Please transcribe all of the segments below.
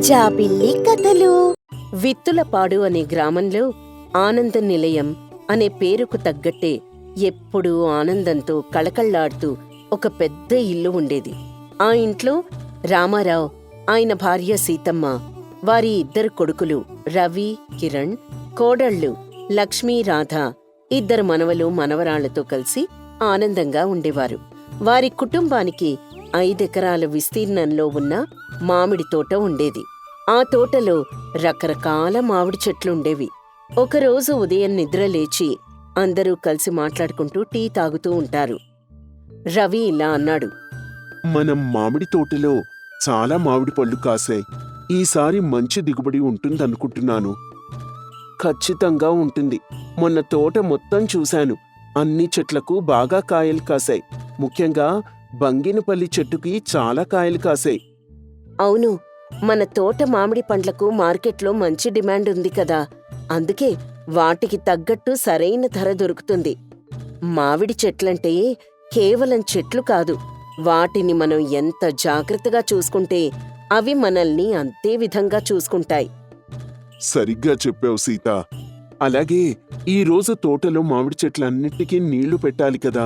జాబిల్లి కథలు. విత్తులపాడు అనే గ్రామంలో ఆనంద నిలయం అనే పేరుకు తగ్గట్టే ఎప్పుడూ ఆనందంతో కళకళ్లాడుతూ ఒక పెద్ద ఇల్లు ఉండేది. ఆ ఇంట్లో రామారావు, ఆయన భార్య సీతమ్మ, వారి ఇద్దరు కొడుకులు రవి, కిరణ్, కోడళ్లు లక్ష్మీ, రాధ, ఇద్దరు మనవలు మనవరాళ్లతో కలిసి ఆనందంగా ఉండేవారు. వారి కుటుంబానికి 5 ఎకరాల విస్తీర్ణంలో ఉన్న మామిడి తోట ఉండేది. ఆ తోటలో రకరకాల మామిడి చెట్లుండేవి. ఒకరోజు ఉదయం నిద్రలేచి అందరూ కలిసి మాట్లాడుకుంటూ టీ తాగుతూ ఉంటారు. రవి ఇలా అన్నాడు. మనం మామిడి తోటలో చాలా మామిడి పళ్ళు కాసాయి. ఈసారి మంచి దిగుబడి ఉంటుందనుకుంటున్నాను. ఖచ్చితంగా ఉంటుంది. మొన్న తోట మొత్తం చూశాను. అన్ని చెట్లకు బాగా కాయలు కాసాయి. ముఖ్యంగా బంగినపల్లి చెట్టుకి చాలా కాయలు కాసాయి. అవును, మన తోట మామిడి పండ్లకు మార్కెట్లో మంచి డిమాండ్ ఉంది కదా, అందుకే వాటికి తగ్గట్టు సరైన ధర దొరుకుతుంది. మామిడి చెట్లంటే కేవలం చెట్లు కాదు, వాటిని మనం ఎంత జాగ్రత్తగా చూసుకుంటే అవి మనల్ని అంతే విధంగా చూసుకుంటాయి. సరిగ్గా చెప్పావు సీత. అలాగే ఈరోజు తోటలో మామిడి చెట్లన్నిటికీ నీళ్లు పెట్టాలి కదా.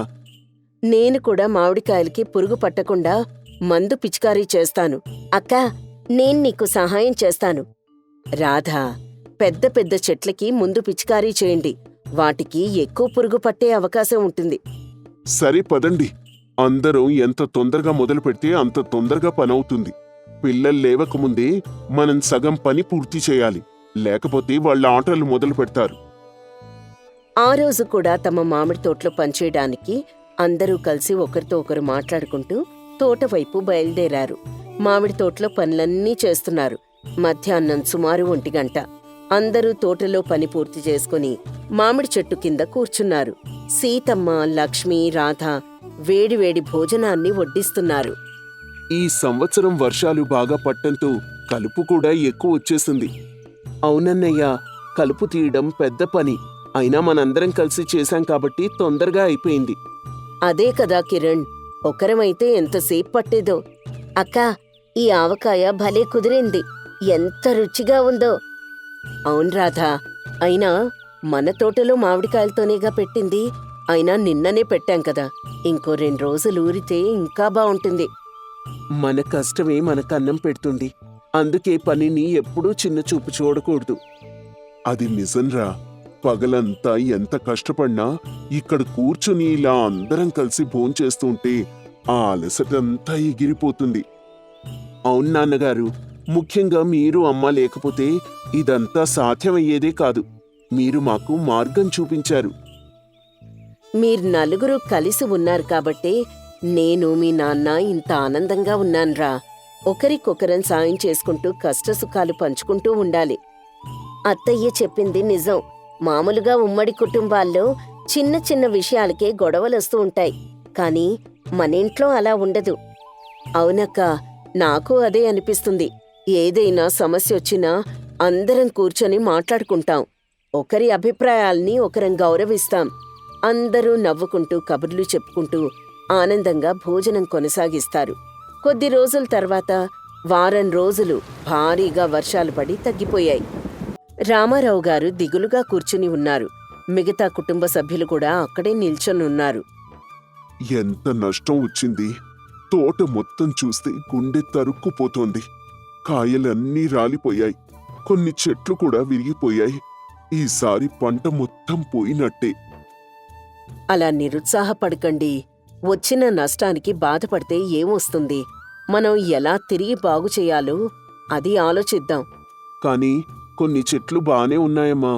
నేను కూడా మామిడికాయలకి పురుగు పట్టకుండా మందు పిచికారీ చేస్తాను. అక్కా, నేను నీకు సహాయం చేస్తాను. రాధా, పెద్ద పెద్ద చెట్లకి ముందు పిచికారీ చేయండి. వాటికి ఎక్కువ పురుగు పట్టే అవకాశం ఉంటుంది. సరే పదండి. అందరం ఎంత తొందరగా మొదలు పెడితే అంత తొందరగా పనవుతుంది. పిల్లలు లేవకముందే మనం సగం పని పూర్తి చేయాలి, లేకపోతే వాళ్ళ ఆటలు మొదలు పెడతారు. ఆ రోజు కూడా తమ మామిడి తోటలో పనిచేయడానికి అందరూ కలిసి ఒకరితో ఒకరు మాట్లాడుకుంటూ తోటవైపు బయలుదేరారు. మామిడి తోటలో పనులన్నీ చేస్తున్నారు. మధ్యాహ్నం సుమారు 1 గంట. అందరూ తోటలో పని పూర్తి చేసుకుని మామిడి చెట్టు కింద కూర్చున్నారు. సీతమ్మ, లక్ష్మి, రాధ వేడివేడి భోజనాన్ని వడ్డిస్తున్నారు. ఈ సంవత్సరం వర్షాలు బాగా పట్టంతో కలుపు కూడా ఎక్కువ వచ్చేసింది. అవునన్నయ్య, కలుపు తీయడం పెద్ద పని. అయినా మనందరం కలిసి చేశాం కాబట్టి తొందరగా అయిపోయింది. అదే కదా కిరణ్, ఒకరమైతే ఎంతసేపు పట్టేదో. అక్కా, ఈ ఆవకాయ భలే కుదిరింది. ఎంత రుచిగా ఉందో. అవును రాధా, అయినా మన తోటలో మామిడికాయలతోనేగా పెట్టింది. అయినా నిన్ననే పెట్టాం కదా, ఇంకో 2 రోజులు ఊరితే ఇంకా బావుంటుంది. మన కష్టమే మనకు అన్నం పెడుతుంది. అందుకే పనిని ఎప్పుడూ చిన్న చూపు చూడకూడదు. అది నిజంరా. పగలంతా ఎంత కష్టపడినా ఇక్కడ కూర్చుని ఇలా అందరం కలిసి భోంచేస్తుంటే ఆ అలసటంతా ఎగిరిపోతుంది. అవును నాన్నగారు, ముఖ్యంగా మీరు అమ్మ లేకపోతే ఇదంతా సాధ్యమయ్యేదే కాదు. మీరు మాకు మార్గం చూపించారు. మీరు నలుగురు కలిసి ఉన్నారు కాబట్టే నేను, మీ నాన్న ఇంత ఆనందంగా ఉన్నాన్రా. ఒకరికొకరం సాయం చేసుకుంటూ కష్టసుఖాలు పంచుకుంటూ ఉండాలి. అత్తయ్య చెప్పింది నిజం. మామూలుగా ఉమ్మడి కుటుంబాల్లో చిన్న చిన్న విషయాలకే గొడవలొస్తూ ఉంటాయి. కానీ మన ఇంట్లో అలా ఉండదు. అవునక్క, నాకు అదే అనిపిస్తుంది. ఏదైనా సమస్య వచ్చినా అందరం కూర్చొని మాట్లాడుకుంటాం. ఒకరి అభిప్రాయాల్ని ఒకరం గౌరవిస్తాం. అందరూ నవ్వుకుంటూ కబుర్లు చెప్పుకుంటూ ఆనందంగా భోజనం కొనసాగిస్తారు. కొద్ది రోజుల తర్వాత వారం రోజులు భారీగా వర్షాలు పడి తగ్గిపోయాయి. రామారావు గారు దిగులుగా కూర్చుని ఉన్నారు. మిగతా కుటుంబ సభ్యులు కూడా అక్కడే నిల్చొనున్నారు. ఎంత నష్టం వచ్చింది. తోట మొత్తం చూస్తే గుండె తరుక్కుపోతోంది. కాయలన్నీ రాలిపోయాయి. కొన్ని చెట్లు కూడా విరిగిపోయాయి. ఈసారి పంట మొత్తం పోయినట్టే. అలా నిరుత్సాహపడకండి. వచ్చిన నష్టానికి బాధపడితే ఏమొస్తుంది? మనం ఎలా తిరిగి బాగు చేయాలో అది ఆలోచిద్దాం. కానీ కొన్ని చెట్లు బానే ఉన్నాయమ్మా.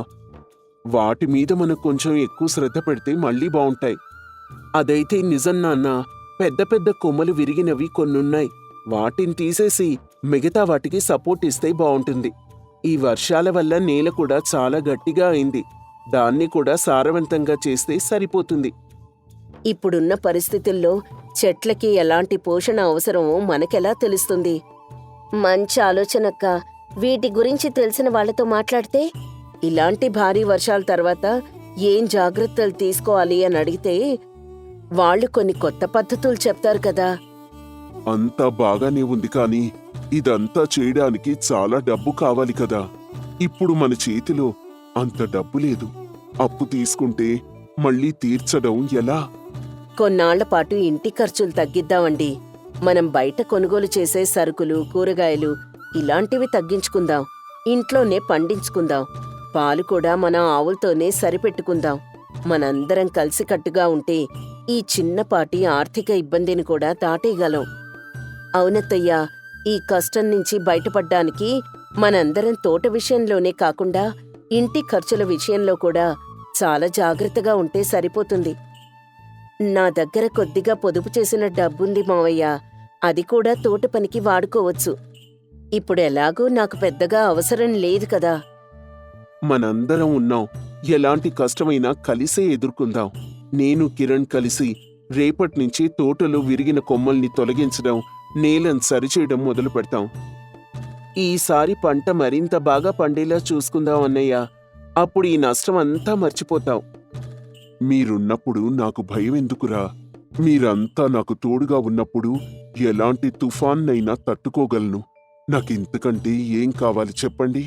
వాటి మీద మనకు కొంచెం ఎక్కువ శ్రద్ధ పెడితే మళ్ళీ బావుంటాయి. అదైతే నిజం నాన్న. పెద్ద పెద్ద కొమ్మలు విరిగినవి కొన్నున్నాయి. వాటిని తీసేసి మిగతా వాటికి సపోర్ట్ ఇస్తే బావుంటుంది. ఈ వర్షాల వల్ల నేల కూడా చాలా గట్టిగా అయింది. దాన్ని కూడా సారవంతంగా చేస్తే సరిపోతుంది. ఇప్పుడున్న పరిస్థితుల్లో చెట్లకి ఎలాంటి పోషణ అవసరమో మనకెలా తెలుస్తుంది? మంచి ఆలోచనక్క. వీటి గురించి తెలిసిన వాళ్లతో మాట్లాడితే ఇలాంటి భారీ వర్షాల తర్వాత ఏం జాగ్రత్తలు తీసుకోవాలి అని అడిగితే వాళ్ళు కొన్ని కొత్త పద్ధతులు చెప్తారు కదా. అంతా బాగానే ఉంది, కానీ ఇదంతా చేయడానికి చాలా డబ్బు కావాలి కదా. ఇప్పుడు మన చేతిలో అంత డబ్బు లేదు. అప్పు తీసుకుంటే మళ్ళీ తీర్చడం ఎలా? కొన్నాళ్ల పాటు ఇంటి ఖర్చులు తగ్గిద్దామండి. మనం బయట కొనుగోలు చేసే సరుకులు, కూరగాయలు ఇలాంటివి తగ్గించుకుందాం. ఇంట్లోనే పండించుకుందాం. పాలు కూడా మన ఆవులతోనే సరిపెట్టుకుందాం. మనందరం కలిసికట్టుగా ఉంటే ఈ చిన్నపాటి ఆర్థిక ఇబ్బందిని కూడా దాటేయగలం. అవునత్తయ్యా, ఈ కష్టం నుంచి బయటపడ్డానికి మనందరం తోట విషయంలోనే కాకుండా ఇంటి ఖర్చుల విషయంలో కూడా చాలా జాగ్రత్తగా ఉంటే సరిపోతుంది. నా దగ్గర కొద్దిగా పొదుపు చేసిన డబ్బుంది మావయ్య. అది కూడా తోట పనికి వాడుకోవచ్చు. ఇప్పుడెలాగూ నాకు పెద్దగా అవసరం లేదు కదా. మనందరం ఉన్నాం. ఎలాంటి కష్టమైనా కలిసే ఎదుర్కొందాం. నేను కిరణ్ కలిసి రేపట్నుంచి తోటలో విరిగిన కొమ్మల్ని తొలగించడం, నేలను సరిచేయడం మొదలు పెడతాం. ఈసారి పంట మరింత బాగా పండేలా చూసుకుందాం అన్నయ్య. అప్పుడు ఈ నష్టం అంతా మర్చిపోతాం. మీరున్నప్పుడు నాకు భయం ఎందుకురా? మీరంతా నాకు తోడుగా ఉన్నప్పుడు ఎలాంటి తుఫాన్నైనా తట్టుకోగలను. నాకింతకంటే ఏం కావాలి చెప్పండి?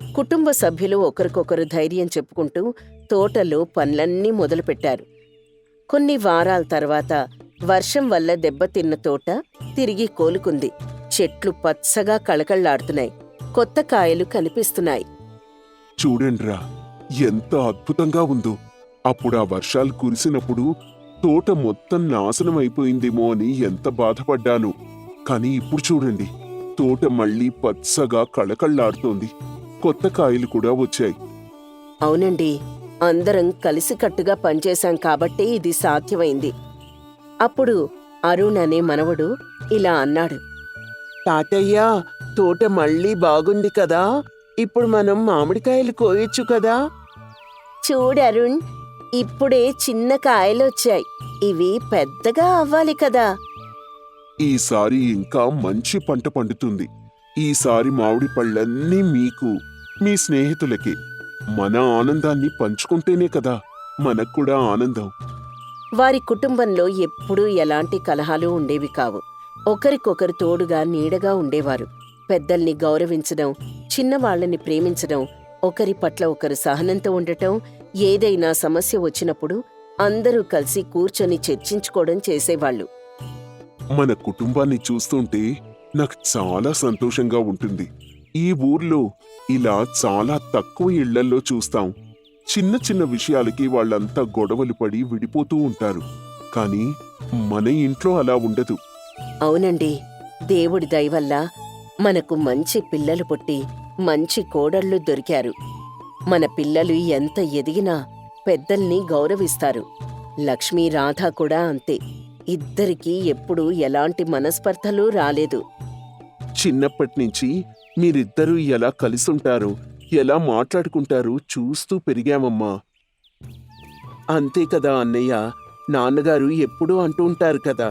కుటుంబ సభ్యులు ఒకరికొకరు ధైర్యం చెప్పుకుంటూ తోటలో పనులన్నీ మొదలుపెట్టారు. కొన్ని వారాల తర్వాత వర్షం వల్ల దెబ్బతిన్న తోట తిరిగి కోలుకుంది. చెట్లు పచ్చగా కళకళ్లాడుతున్నాయి. కొత్త కాయలు కనిపిస్తున్నాయి. చూడండ్రా, ఎంత అద్భుతంగా ఉందో. అప్పుడు ఆ వర్షాలు కురిసినప్పుడు తోట మొత్తం నాశనం అయిపోయిందేమో అని ఎంత బాధపడ్డాను. కాని ఇప్పుడు చూడండి, తోట మళ్ళీ పచ్చగా కళకళ్లాడుతోంది. కొత్త కాయలు కూడా వచ్చాయి. అవునండి, అందరం కలిసికట్టుగా పనిచేశాం కాబట్టే ఇది సాధ్యమైంది. అప్పుడు అరుణ్ అనే మనవడు ఇలా అన్నాడు. తాతయ్యా, తోట మళ్ళీ బాగుంది కదా. ఇప్పుడు మనం మామిడికాయలు కోయొచ్చు కదా. చూడరుణ్, ఇప్పుడే చిన్న కాయలొచ్చాయి. ఇవి పెద్దగా అవ్వాలి కదా. ఈసారి ఇంకా మంచి పంట పండుతుంది. ఈసారి మామిడి పళ్ళన్నీ మీకు, మీ స్నేహితులకి. మన ఆనందాన్ని పంచుకుంటేనే కదా మనక్కూడా ఆనందం. వారి కుటుంబంలో ఎప్పుడూ ఎలాంటి కలహాలు ఉండేవి కావు. ఒకరికొకరు తోడుగా నీడగా ఉండేవారు. పెద్దల్ని గౌరవించడం, చిన్నవాళ్లని ప్రేమించడం, ఒకరి పట్ల ఒకరు సహనంతో ఉండటం, ఏదైనా సమస్య వచ్చినప్పుడు అందరూ కలిసి కూర్చొని చర్చించుకోవడం చేసేవాళ్లు. మన కుటుంబాన్ని చూస్తుంటే నాకు చాలా సంతోషంగా ఉంటుంది. ఈ ఊర్లో ఇలా చాలా తక్కువ ఇళ్లల్లో చూస్తాం. చిన్న చిన్న విషయాలకి వాళ్ళంతా గొడవలు పడి విడిపోతూ ఉంటారు. కానీ మన ఇంట్లో అలా ఉండదు. అవునండి, దేవుడి దయవల్ల మనకు మంచి పిల్లలు పుట్టి మంచి కోడళ్ళు దొరికారు. మన పిల్లలు ఎంత ఎదిగినా పెద్దల్ని గౌరవిస్తారు. లక్ష్మీ, రాధ కూడా అంతే. ఇద్దరికీ ఎప్పుడూ ఎలాంటి మనస్పర్ధలు రాలేదు. చిన్నప్పటినుంచి మీరిద్దరూ ఎలా కలిసుంటారో, ఎలా మాట్లాడుకుంటారో చూస్తూ పెరిగామమ్మా. అంతే కదా అన్నయ్య, నాన్నగారు ఎప్పుడూ అంటూ ఉంటారు కదా,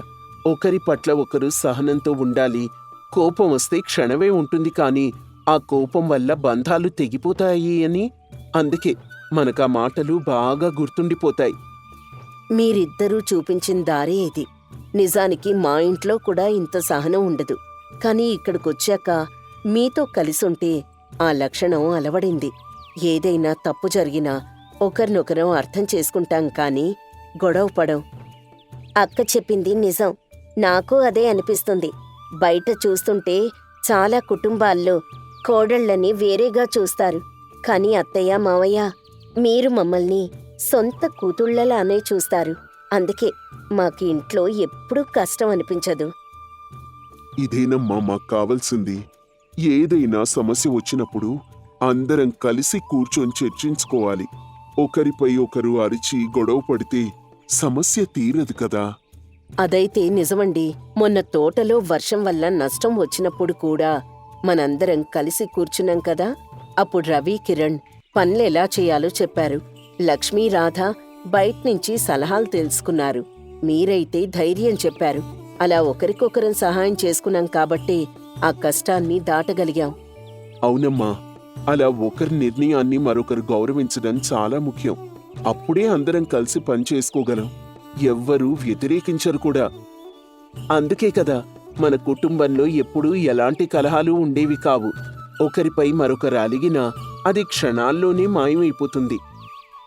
ఒకరి పట్ల ఒకరు సహనంతో ఉండాలి. కోపం వస్తే క్షణమే ఉంటుంది, కానీ ఆ కోపం వల్ల బంధాలు తెగిపోతాయి అని. అందుకే మనకా మాటలు బాగా గుర్తుండిపోతాయి. మీరిద్దరూ చూపించిన దారే ఇది. నిజానికి మా ఇంట్లో కూడా ఇంత సహనం ఉండదు. కానీ ఇక్కడికొచ్చాక మీతో కలిసుంటే ఆ లక్షణం అలవడింది. ఏదైనా తప్పు జరిగినా ఒకరినొకరం అర్థం చేసుకుంటాం, కానీ గొడవపడం. అక్క చెప్పింది నిజం. నాకు అదే అనిపిస్తుంది. బయట చూస్తుంటే చాలా కుటుంబాల్లో కోడళ్లని వేరేగా చూస్తారు. కానీ అత్తయ్య, మావయ్య, మీరు మమ్మల్ని సొంత కూతుళ్లలానే చూస్తారు. అందుకే మాకు ఇంట్లో ఎప్పుడూ కష్టం అనిపించదు. ఇదేనమ్మా మాకు కావాల్సింది. ఏదైనా సమస్య వచ్చినప్పుడు అందరం కలిసి కూర్చొని చర్చించుకోవాలి. ఒకరిపై ఒకరు అరిచి గొడవ పడితే సమస్య తీరదు కదా. అదైతే నిజమండి. మొన్న తోటలో వర్షం వల్ల నష్టం వచ్చినప్పుడు కూడా మనందరం కలిసి కూర్చున్నాం కదా. అప్పుడు రవి, కిరణ్ పనులెలా చేయాలో చెప్పారు. లక్ష్మీ, రాధ బయట్నుంచి సలహాలు తెలుసుకున్నారు. మీరైతే ధైర్యం చెప్పారు. అలా ఒకరికొకరం సహాయం చేసుకున్నాం కాబట్టే ఆ కష్టాన్ని దాటగలిగాం. అవునమ్మా, అలా ఒకరి నిర్ణయాన్ని మరొకరు గౌరవించడం చాలా ముఖ్యం. అప్పుడే అందరం కలిసి పనిచేసుకోగలం. ఎవ్వరూ వ్యతిరేకించరు కూడా. అందుకే కదా మన కుటుంబంలో ఎప్పుడూ ఎలాంటి కలహాలు ఉండేవి కావు. ఒకరిపై మరొకరు అలిగినా అది క్షణాల్లోనే మాయమైపోతుంది.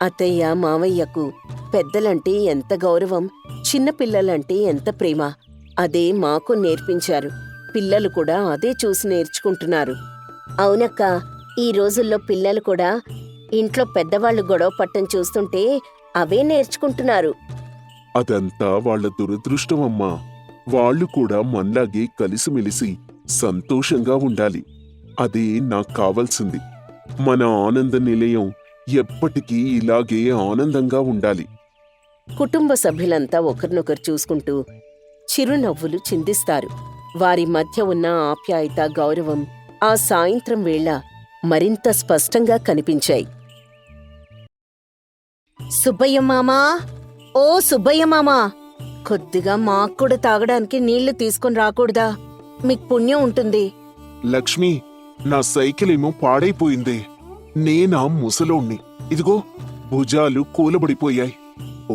అత్తయ్య మావయ్యకు పెద్దలంటే ఎంత గౌరవం, చిన్నపిల్లలంటే ఎంత ప్రేమ, అదే మాకు నేర్పించారు. పిల్లలు కూడా అదే చూసి నేర్చుకుంటున్నారు. అవునక్క, ఈ రోజుల్లో పిల్లలు కూడా ఇంట్లో పెద్దవాళ్లు గొడవ పట్టం చూస్తుంటే అవే నేర్చుకుంటున్నారు. అదంతా వాళ్ళ దురదృష్టం అమ్మా. వాళ్ళు కూడా మనలాగే కలిసిమెలిసి సంతోషంగా ఉండాలి. అదే నాకు కావాల్సింది. మన ఆనంద నిలయం ఎప్పటికీ ఇలాగే ఆనందంగా ఉండాలి. కుటుంబ సభ్యులంతా ఒకరినొకరు చూసుకుంటూ చిరునవ్వులు చిందిస్తారు. వారి మధ్య ఉన్న ఆప్యాయత, గౌరవం ఆ సాయంత్రం వేళ మరింత స్పష్టంగా కనిపించాయి. సుబ్బయ్య మామా, ఓ సుబ్బయ్య మామా, కొద్దిగా మాక్కూడా తాగడానికి నీళ్లు తీసుకొని రాకూడదా? మీకు పుణ్యం ఉంటుంది. లక్ష్మి, నా సైకిల్ ఏమో పాడైపోయిందే. నేనా ముసలోణ్ణి. ఇదిగో భుజాలు కూలబడిపోయాయి.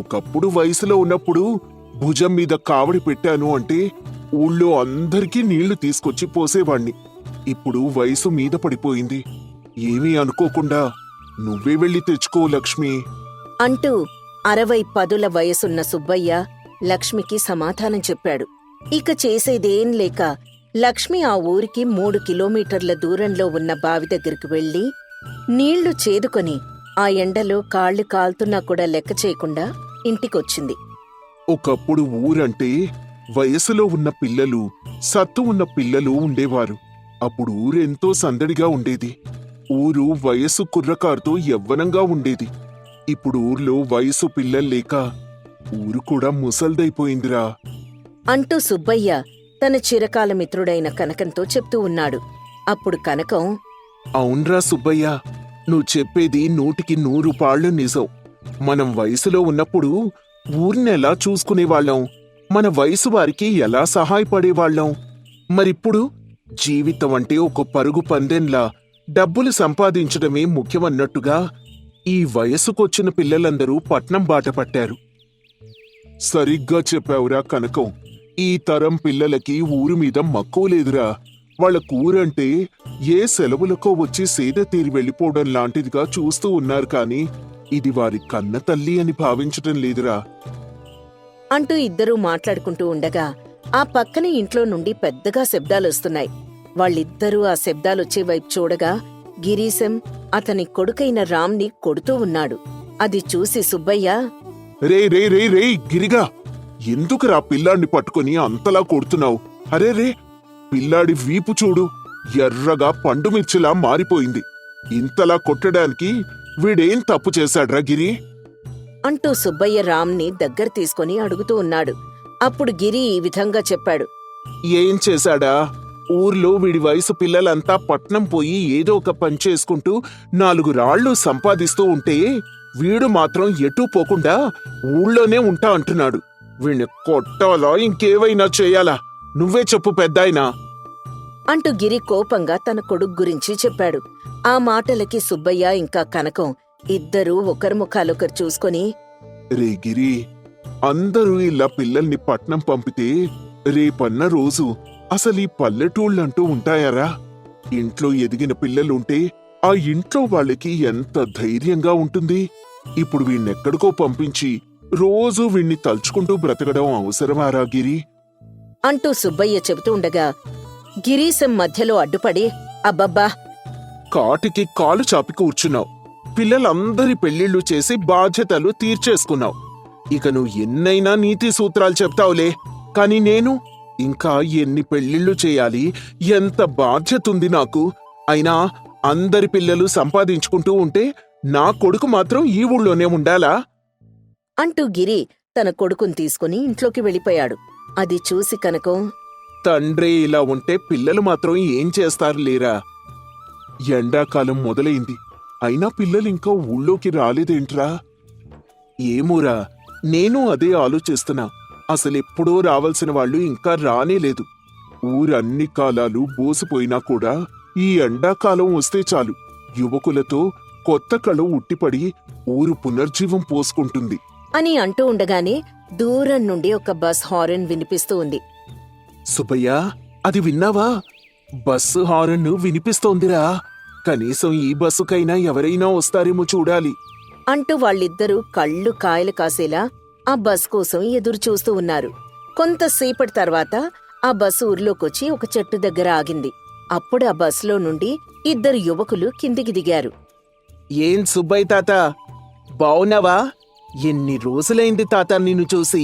ఒకప్పుడు వయసులో ఉన్నప్పుడు భుజం మీద కావడి పెట్టాను అంటే ఊళ్ళో అందరికీ నీళ్లు తీసుకొచ్చి పోసేవాణ్ణి. ఇప్పుడు వయసు మీద పడిపోయింది. ఏమీ అనుకోకుండా నువ్వే వెళ్ళి తెచ్చుకో లక్ష్మి అంటూ 60 వయసున్న సుబ్బయ్య లక్ష్మికి సమాధానం చెప్పాడు. ఇక చేసేదేం లేక లక్ష్మి ఆ ఊరికి 3 కిలోమీటర్ల దూరంలో ఉన్న బావి దగ్గరికి వెళ్లి నీళ్లు చేదుకొని ఆ ఎండలో కాళ్లు కాల్తున్నా కూడా లెక్క చేయకుండా ఇంటికొచ్చింది. ఒకప్పుడు ఊరంటే వయసులో ఉన్న పిల్లలు, సత్తు ఉన్న పిల్లలు ఉండేవారు. అప్పుడు ఊరెంతో సందడిగా ఉండేది. ఊరు వయసు కుర్రకారుతో యవ్వనంగా ఉండేది. ఇప్పుడు ఊర్లో వయసు పిల్లల్లేక ఊరు కూడా ముసల్దైపోయిందిరా అంటూ సుబ్బయ్య తన చిరకాల మిత్రుడైన కనకంతో చెప్తూ ఉన్నాడు. అప్పుడు కనకం, అవున్రా సుబ్బయ్య, నువ్వు చెప్పేది 100కి 100 నిజం. మనం వయసులో ఉన్నప్పుడు ఊర్నెలా చూసుకునేవాళ్ళం, మన వయసు వారికి ఎలా సహాయపడేవాళ్ళం. మరిప్పుడు జీవితం అంటే ఒక పరుగు పందెంలా డబ్బులు సంపాదించడమే ముఖ్యమన్నట్టుగా ఈ వయసుకొచ్చిన పిల్లలందరూ పట్నం బాట పట్టారు. సరిగ్గా చెప్పావురా కనకం. ఈ తరం పిల్లలకి ఊరు మీద మక్కువ లేదురా. వాళ్ళ ఊరంటే ఏ సెలవులకో వచ్చి సేద తీరి వెళ్ళిపోవడం లాంటిదిగా చూస్తూ ఉన్నారు కాని ఇది వారి కన్న తల్లి అని భావించటం లేదురా అంటూ ఇద్దరూ మాట్లాడుకుంటూ ఉండగా ఆ పక్కన ఇంట్లో నుండి పెద్దగా శబ్దాలొస్తున్నాయి. వాళ్ళిద్దరూ ఆ శబ్దాలొచ్చే వైపు చూడగా గిరీశం అతని కొడుకైన రామ్ని కొడుతూ ఉన్నాడు. అది చూసి సుబ్బయ్య, రే రే రే రే గిరిగా, ఎందుకురా పిల్లాడిని పట్టుకుని అంతలా కొడుతున్నావు? అరే రే, పిల్లాడి వీపు చూడు, ఎర్రగా పండుమిర్చిలా మారిపోయింది. ఇంతలా కొట్టడానికి వీడేం తప్పు చేశాడ్రా గిరి అంటూ సుబ్బయ్య రామ్ని దగ్గర తీసుకుని అడుగుతూ ఉన్నాడు. అప్పుడు గిరి ఈ విధంగా చెప్పాడు. ఏం చేశాడా? ఊర్లో వీడి వయసు పిల్లలంతా పట్నం పోయి ఏదో ఒక పని చేసుకుంటూ 4 రాళ్లు సంపాదిస్తూ ఉంటే వీడు మాత్రం ఎటూ పోకుండా ఊళ్ళోనే ఉంటా అంటున్నాడు. వీణ్ణి కొట్టాలా ఇంకేవైనా చేయాలా? నువ్వే చెప్పు పెద్దాయనా అంటూ గిరి కోపంగా తన కొడుకు గురించి చెప్పాడు. ఆ మాటలకి సుబ్బయ్య ఇంకా కనకం ఇద్దరూ ఒకరి ముఖాలొకరు చూసుకొని, రే గిరి, అందరూ ఇలా పిల్లల్ని పట్నం పంపితే రేపన్న రోజు అసలీ పల్లెటూళ్ళంటూ ఉంటాయారా? ఇంట్లో ఎదిగిన పిల్లలుంటే ఆ ఇంట్లో వాళ్ళకి ఎంత ధైర్యంగా ఉంటుంది. ఇప్పుడు వీణ్ణెక్కడికో పంపించి రోజూ వీణ్ణి తలుచుకుంటూ బ్రతకడం అవసరమారా గిరి అంటూ సుబ్బయ్య చెబుతూ ఉండగా గిరీశం మధ్యలో అడ్డుపడి, అబ్బబ్బా, కాటికి కాలు చాపి కూర్చున్నావు. పిల్లలందరి పెళ్లిళ్లు చేసి బాధ్యతలు తీర్చేసుకున్నావు. ఇక నువ్వు ఎన్నైనా నీతి సూత్రాలు చెప్తావులే, కాని నేను ఇంకా ఎన్ని పెళ్లిళ్లు చేయాలి, ఎంత బాధ్యతుంది నాకు. అయినా అందరి పిల్లలు సంపాదించుకుంటూ ఉంటే నా కొడుకు మాత్రం ఈ ఊళ్ళోనే ఉండాలా? అంటూ గిరి తన కొడుకుని తీసుకుని ఇంట్లోకి వెళ్ళిపోయాడు. అది చూసి కనకం, తండ్రే ఇలా ఉంటే పిల్లలు మాత్రం ఏం చేస్తారు లేరా? ఎండాకాలం మొదలైంది, అయినా పిల్లలింకా ఊళ్ళోకి రాలేదేంట్రా? ఏమోరా, నేను అదే ఆలోచిస్తున్నా. అసలెప్పుడో రావాల్సిన వాళ్ళు ఇంకా రానేలేదు. ఊరన్ని కాలాలు బోసిపోయినా కూడా ఈ ఎండాకాలం వస్తే చాలు, యువకులతో కొత్త కళ ఉట్టిపడి ఊరు పునర్జీవం పోసుకుంటుంది అని అంటూ ఉండగానే దూరం నుండి ఒక బస్ హారన్ వినిపిస్తూ ఉంది. సుబ్బయ్య, అది విన్నావా? బస్సు హారన్ వినిపిస్తోందిరా. కనీసం ఈ బస్సుకైనా ఎవరైనా వస్తారేమో చూడాలి. అంటూ వాళ్ళిద్దరూ కళ్ళు కాయలు కాసేలా ఆ బస్ కోసం ఎదురు చూస్తూ ఉన్నారు. కొంతసేపటి తర్వాత ఆ బస్సు ఊర్లోకొచ్చి ఒక చెట్టు దగ్గర ఆగింది. అప్పుడు ఆ బస్సులో నుండి ఇద్దరు యువకులు కిందికి దిగారు. ఏం సుబ్బయ్య తాత, బావున్నావా? ఎన్ని రోజులైంది తాత నిన్ను చూసి.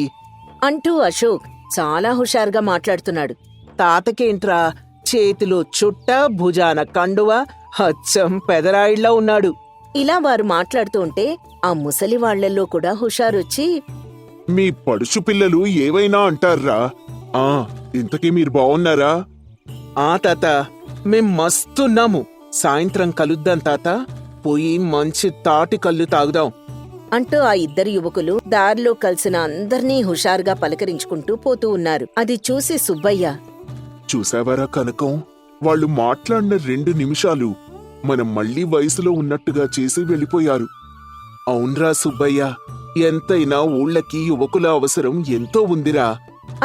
అంటూ అశోక్ చాలా హుషారుగా మాట్లాడుతున్నాడు. తాతకేంట్రా, చేతిలో చుట్ట, భుజాన కండువ, అచ్చం పెదరాయిళ్లా ఉన్నాడు. ఇలా వారు మాట్లాడుతూ ఉంటే ఆ ముసలి వాళ్లల్లో కూడా హుషారొచ్చి, మీ పడుచు పిల్లలు ఏవైనా అంటారా? ఇంతకీ మీరు బావున్నారా? తాత, మేం మస్తున్నాము. సాయంత్రం కలుద్దాం తాత. పోయి మంచి తాటి కళ్ళు తాగుదాం. అంటూ ఆ ఇద్దరు యువకులు దారిలో కలిసిన అందర్నీ హుషారుగా పలకరించుకుంటూ పోతూ ఉన్నారు. అది చూసి సుబ్బయ్య, చూసావారా కనకం, వాళ్ళు మాట్లాడిన 2 నిమిషాలు మనం మళ్ళీ వయసులో ఉన్నట్టుగా చేసి వెళ్ళిపోయారు. అవునరా సుబ్బయ్య, ఎంతైనా ఊళ్ళకి యువకుల అవసరం ఎంతో ఉందిరా.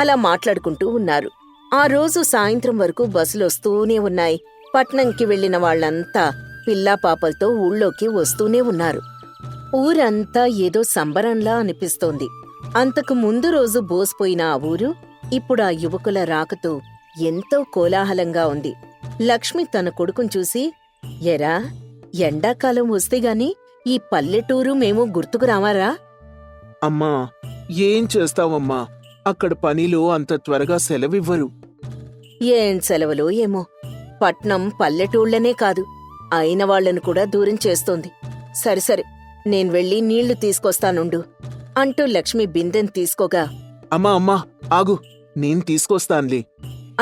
అలా మాట్లాడుకుంటూ ఉన్నారు. ఆ రోజు సాయంత్రం వరకు బస్సులొస్తూనే ఉన్నాయి. పట్నంకి వెళ్లిన వాళ్లంతా పిల్లా పాపలతో ఊళ్ళోకి వస్తూనే ఉన్నారు. ఊరంతా ఏదో సంబరంలా అనిపిస్తోంది. అంతకు ముందు రోజు బోసిపోయిన ఆ ఊరు ఇప్పుడు ఆ యువకుల రాకతో ఎంతో కోలాహలంగా ఉంది. లక్ష్మి తన కొడుకుని చూసి, ఎరా, ఎండాకాలం వస్తేగాని ఈ పల్లెటూరు మేము గుర్తుకు రావారా? అమ్మా, ఏం చేస్తావమ్మా, అక్కడ పనిలో అంత త్వరగా సెలవివ్వరు. ఏం సెలవులో ఏమో, పట్నం పల్లెటూళ్లనే కాదు అయిన వాళ్లను కూడా దూరం చేస్తోంది. సరిసరి, నేను వెళ్ళి నీళ్లు తీసుకొస్తానుండు అంటూ లక్ష్మి బిందెని తీసుకోగా, అమ్మా ఆగు, నేను తీసుకొస్తాన్లే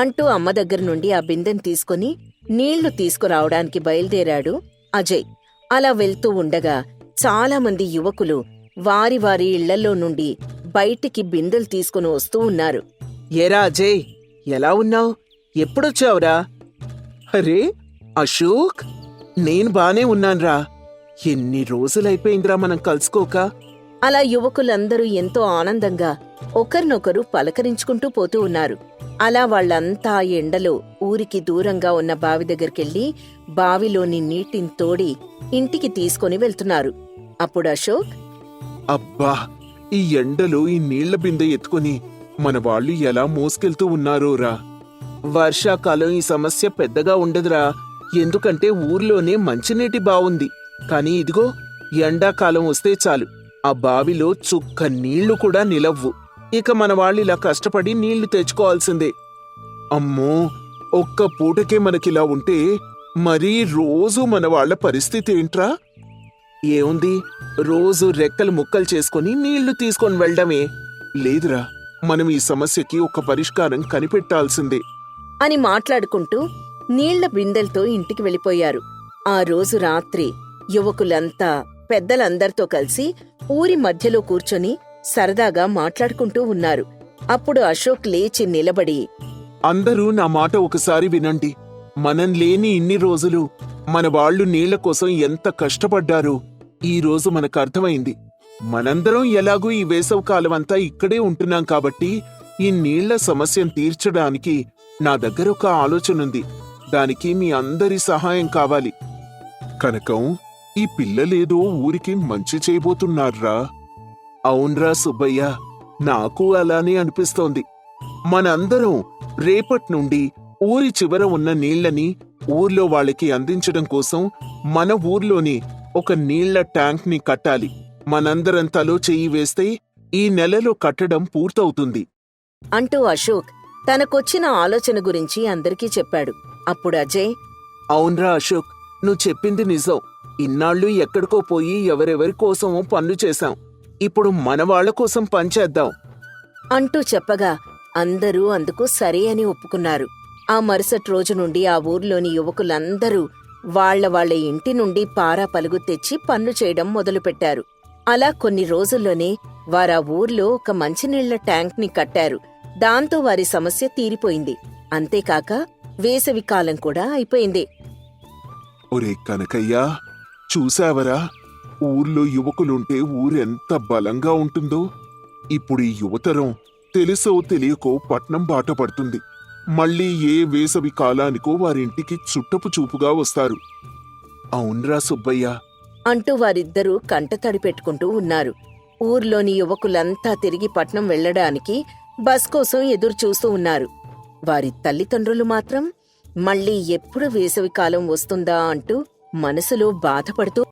అంటూ అమ్మ దగ్గర నుండి ఆ బిందెని తీసుకుని నీళ్లు తీసుకురావడానికి బయలుదేరాడు అజయ్. అలా వెళ్తూ ఉండగా చాలామంది యువకులు వారి వారి ఇళ్లల్లో నుండి బయటికి బిందెలు తీసుకుని వస్తూ ఉన్నారు. ఏరా అజయ్, ఎలా ఉన్నావ్? ఎప్పుడొచ్చావురా? అరే అశోక్, నేను బానే ఉన్నాన్రా. ఎన్ని రోజులైపోయిందిరా మనం కలుసుకోక. అలా యువకులందరూ ఎంతో ఆనందంగా ఒకరినొకరు పలకరించుకుంటూ పోతూ ఉన్నారు. అలా వాళ్లంతా ఎండలో ఊరికి దూరంగా ఉన్న బావి దగ్గరికెళ్లి బావిలోని నీటిని తోడి ఇంటికి తీసుకుని వెళ్తున్నారు. అప్పుడు అశోక్, అబ్బా, ఈ ఎండలో ఈ నీళ్ల బిందె ఎత్తుకుని మన వాళ్ళు ఎలా మోసుకెళ్తూ ఉన్నారోరా. వర్షాకాలం ఈ సమస్య పెద్దగా ఉండదురా, ఎందుకంటే ఊర్లోనే మంచినీటి బావుంది. కాని ఇదిగో, ఎండాకాలం వస్తే చాలు, ఆ బావిలో చుక్క నీళ్లు కూడా నిలవ్వు. ఇక మన వాళ్ళిలా కష్టపడి నీళ్లు తెచ్చుకోవాల్సిందే. అమ్మో, ఒక్క పూటకే మనకిలా ఉంటే మరీ రోజూ మన వాళ్ల పరిస్థితి ఏంట్రా? ఏముంది, రోజు రెక్కలు ముక్కలు చేసుకుని నీళ్లు తీసుకొని వెళ్డమే. లేదురా, మనం ఈ సమస్యకి ఒక పరిష్కారం కనిపెట్టాల్సిందే అని మాట్లాడుకుంటూ నీళ్ల బిందెలతో ఇంటికి వెళ్ళిపోయారు. ఆ రోజు రాత్రి యువకులంతా పెద్దలందరితో కలిసి ఊరి మధ్యలో కూర్చొని సరదాగా మాట్లాడుకుంటూ ఉన్నారు. అప్పుడు అశోక్ లేచి నిలబడి, అందరూ నా మాట ఒకసారి వినండి. మనం లేని ఇన్ని రోజులు మన వాళ్ళు నీళ్ల కోసం ఎంత కష్టపడ్డారో ఈ రోజు మనకు అర్థమైంది. మనందరం ఎలాగూ ఈ వేసవికాలం అంతా ఇక్కడే ఉంటున్నాం కాబట్టి ఈ నీళ్ల సమస్యను తీర్చడానికి నా దగ్గర ఒక ఆలోచనుంది. దానికి మీ అందరి సహాయం కావాలి. కనకం, ఈ పిల్లలేదో ఊరికి మంచి చేయబోతున్నారా? అవునరా సుబ్బయ్య, నాకు అలానే అనిపిస్తోంది. మనందరం రేపట్నుండి ఊరి చివర ఉన్న నీళ్లని ఊర్లో వాళ్ళకి అందించడం కోసం మన ఊర్లోని ఒక నీళ్ల ట్యాంక్ ని కట్టాలి. మనందరం తలో చెయ్యి వేస్తే ఈ నెలలో కట్టడం పూర్తవుతుంది అంటూ అశోక్ తనకొచ్చిన ఆలోచన గురించి అందరికీ చెప్పాడు. అప్పుడు అజయ్, అవునరా అశోక్, నువ్వు చెప్పింది నిజం. ఇన్నాళ్ళు ఎక్కడికో పోయి ఎవరెవరి కోసమో పనులు చేశాం. ఇప్పుడు మన వాళ్ల కోసం పనిచేద్దాం అంటూ చెప్పగా అందరూ అందుకు సరే అని ఒప్పుకున్నారు. ఆ మరుసటి రోజు నుండి ఆ ఊర్లోని యువకులందరూ వాళ్ల ఇంటి నుండి పారా పలుగు తెచ్చి పనులు చేయడం మొదలుపెట్టారు. అలా కొన్ని రోజుల్లోనే వారా ఊర్లో ఒక మంచినీళ్ల ట్యాంక్ ని కట్టారు. దాంతో వారి సమస్య తీరిపోయింది. అంతేకాక వేసవికాలం కూడా అయిపోయింది. ఒరే కనకయ్యా, చూసావరా, ఊర్లో యువకులుంటే ఊరెంత బలంగా ఉంటుందో. ఇప్పుడు ఈ యువతరం తెలుసో తెలియకో పట్నం బాట పడుతుంది. మళ్ళీ ఏ వేసవి కాలానికో వారింటికి చుట్టపు చూపుగా వస్తారు. అవునరా సుబ్బయ్య. అంటూ వారిద్దరూ కంటతడి పెట్టుకుంటూ ఉన్నారు. ఊర్లోని యువకులంతా తిరిగి పట్నం వెళ్లడానికి బస్ కోసం ఎదురు చూస్తూ ఉన్నారు. వారి తల్లిదండ్రులు మాత్రం మళ్ళీ ఎప్పుడు వేసవికాలం వస్తుందా అంటూ మనసులో బాధపడుతూ